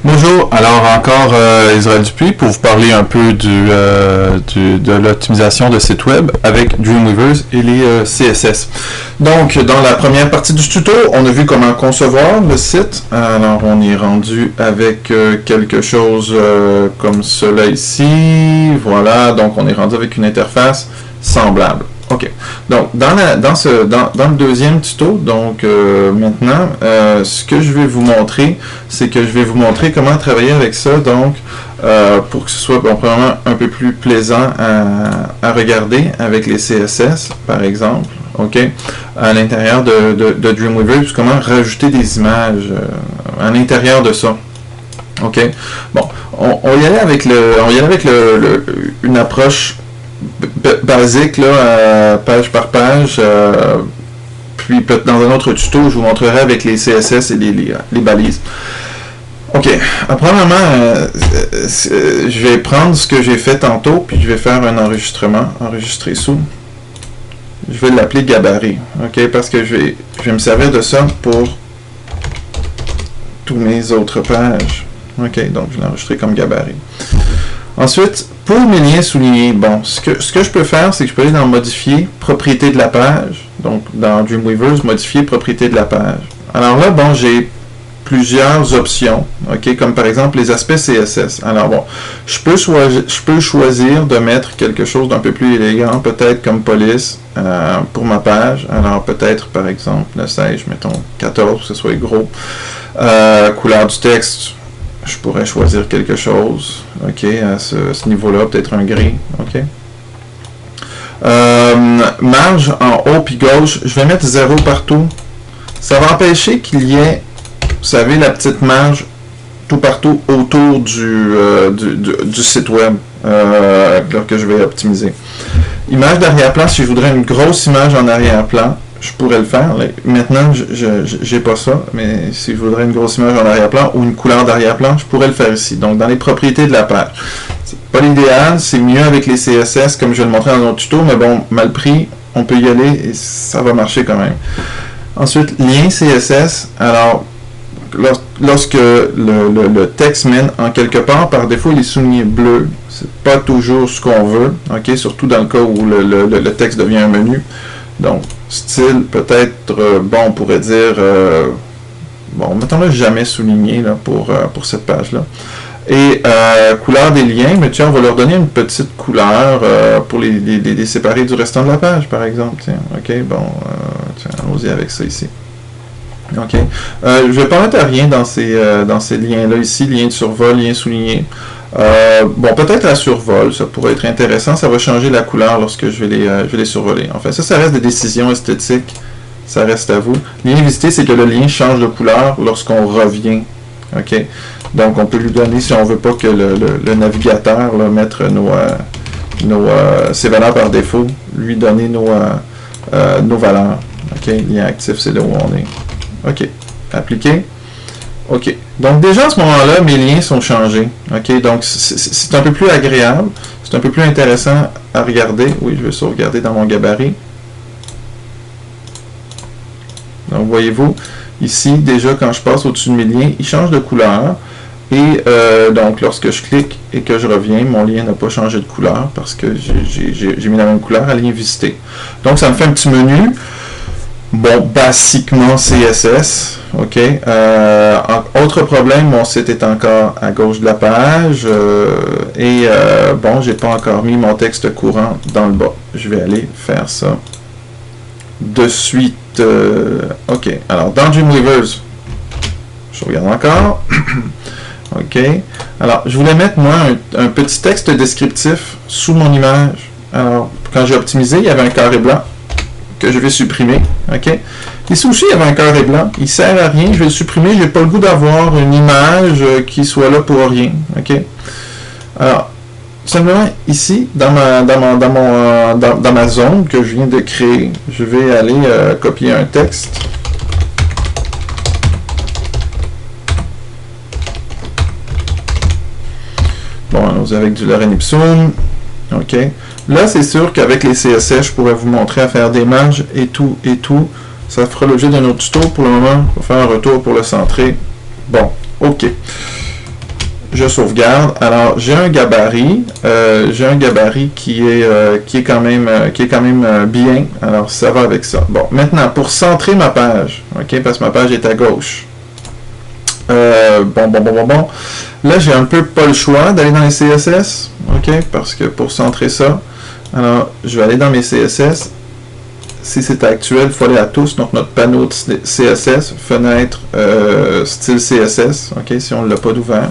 Bonjour, alors encore Israël Dupuis pour vous parler un peu de l'optimisation de site web avec Dreamweaver et les CSS. Donc, dans la première partie du tuto, on a vu comment concevoir le site. Alors, on est rendu avec quelque chose comme cela ici. Voilà, donc on est rendu avec une interface semblable. Ok, donc dans le deuxième tuto, donc maintenant, ce que je vais vous montrer, c'est que je vais vous montrer comment travailler avec ça, donc pour que ce soit probablement un peu plus plaisant à regarder avec les CSS, par exemple, ok, à l'intérieur de Dreamweaver, puis comment rajouter des images à l'intérieur de ça. Ok, bon, on y allait avec une approche basique, là, page par page, puis dans un autre tuto, je vous montrerai avec les CSS et les balises. Ok, premièrement, je vais prendre ce que j'ai fait tantôt, puis je vais faire un enregistrement, enregistrer sous. Je vais l'appeler gabarit, ok, parce que je vais me servir de ça pour tous mes autres pages. Ok, donc je vais l'enregistrer comme gabarit. Ensuite, pour mes liens soulignés, bon, ce que je peux faire, c'est que je peux aller dans Modifier, Propriété de la page. Donc, dans Dreamweaver, Modifier, Propriété de la page. Alors là, bon, j'ai plusieurs options, ok, comme par exemple les aspects CSS. Alors bon, je peux choisir de mettre quelque chose d'un peu plus élégant, peut-être comme police pour ma page. Alors peut-être, par exemple, le 16, mettons 14, pour que ce soit gros. Couleur du texte. Je pourrais choisir quelque chose, ok, à ce niveau-là, peut-être un gris, ok. Marge en haut puis gauche, je vais mettre 0 partout. Ça va empêcher qu'il y ait, vous savez, la petite marge tout partout autour du site web que je vais optimiser. Image d'arrière-plan, si je voudrais une grosse image en arrière-plan, je pourrais le faire. Maintenant, je n'ai pas ça, mais si je voudrais une grosse image en arrière-plan ou une couleur d'arrière-plan, je pourrais le faire ici. Donc, dans les propriétés de la page. C'est pas l'idéal, c'est mieux avec les CSS, comme je vais le montrer dans notre tuto, mais bon, mal pris, on peut y aller et ça va marcher quand même. Ensuite, lien CSS. Alors, lorsque le texte mène en quelque part, par défaut, il est souligné bleu. C'est pas toujours ce qu'on veut, ok, surtout dans le cas où le texte devient un menu. Donc, style, peut-être, bon, on pourrait dire, bon, mettons-le jamais souligné là, pour cette page-là. Et couleur des liens, mais tiens, on va leur donner une petite couleur pour les séparer du restant de la page, par exemple. Tiens, ok, bon, tiens, allons-y avec ça ici. Ok, je ne vais pas mettre rien dans ces liens-là ici, lien de survol, lien souligné. Bon, peut-être la survol, ça pourrait être intéressant, ça va changer la couleur lorsque je vais les survoler. Enfin, ça reste des décisions esthétiques, ça reste à vous. Lien visité, c'est que le lien change de couleur lorsqu'on revient. Ok, donc on peut lui donner, si on ne veut pas que le navigateur là, mettre ses valeurs par défaut, lui donner nos valeurs. Ok, lien actif, c'est là où on est. Ok, appliquer. Ok, donc déjà à ce moment-là, mes liens sont changés. Ok, donc c'est un peu plus agréable, c'est un peu plus intéressant à regarder. Oui, je vais sauvegarder dans mon gabarit. Donc voyez-vous, ici, déjà quand je passe au-dessus de mes liens, il change de couleur. Et donc lorsque je clique et que je reviens, mon lien n'a pas changé de couleur parce que j'ai mis la même couleur à lien visité. Donc ça me fait un petit menu. Bon, basiquement CSS, ok. Autre problème, mon site est encore à gauche de la page bon, j'ai pas encore mis mon texte courant dans le bas. Je vais aller faire ça de suite. Ok, alors dans Dreamweaver, je regarde encore. Ok, alors je voulais mettre moi un petit texte descriptif sous mon image. Alors, quand j'ai optimisé, il y avait un carré blanc que je vais supprimer, ok. Ici aussi, il y avait un carré blanc, il sert à rien, je vais le supprimer, j'ai pas le goût d'avoir une image qui soit là pour rien, ok. Alors, simplement ici, dans ma zone que je viens de créer, je vais aller copier un texte. Bon, allons avec du lorem ipsum, ok. Là, c'est sûr qu'avec les CSS, je pourrais vous montrer à faire des marges et tout. Ça fera l'objet d'un autre tuto. Pour le moment, on va faire un retour pour le centrer. Bon, ok. je sauvegarde. Alors, j'ai un gabarit qui est quand même bien. Alors, ça va avec ça. Bon, maintenant, pour centrer ma page, ok, parce que ma page est à gauche. Bon. Là, j'ai un peu pas le choix d'aller dans les CSS, ok, parce que pour centrer ça, alors, je vais aller dans mes CSS. Si c'est actuel, il faut aller à tous, donc notre panneau de CSS, fenêtre, style CSS, ok, si on ne l'a pas d'ouvert.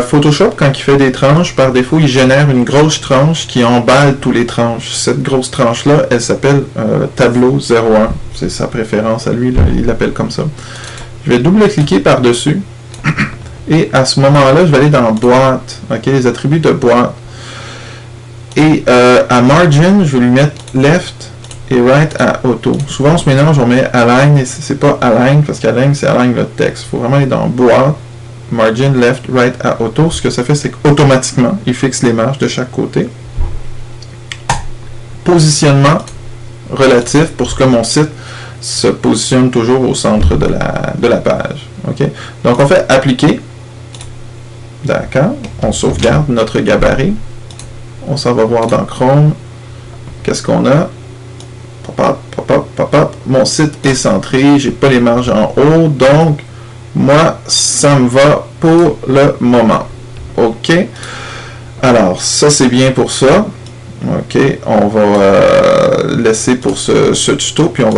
Photoshop, quand il fait des tranches, par défaut, il génère une grosse tranche qui emballe tous les tranches. Cette grosse tranche-là, elle s'appelle tableau 01. C'est sa préférence à lui, là, il l'appelle comme ça. Je vais double-cliquer par-dessus. Et à ce moment-là, je vais aller dans boîte, ok, les attributs de boîte. Et à margin, je vais lui mettre left et right à auto. Souvent, on se mélange, on met align, et c'est pas align, parce qu'align, c'est align le texte. Il faut vraiment aller dans boîte, margin, left, right à auto. Ce que ça fait, c'est qu'automatiquement, il fixe les marges de chaque côté. Positionnement relatif pour ce que mon site se positionne toujours au centre de la page. Okay? Donc, on fait appliquer. D'accord. On sauvegarde notre gabarit. On s'en va voir dans Chrome. Qu'est-ce qu'on a? Pop-up. Mon site est centré. J'ai pas les marges en haut. Donc, moi, ça me va pour le moment. OK. Alors, ça, c'est bien pour ça. OK. On va laisser pour ce tuto. Puis, on va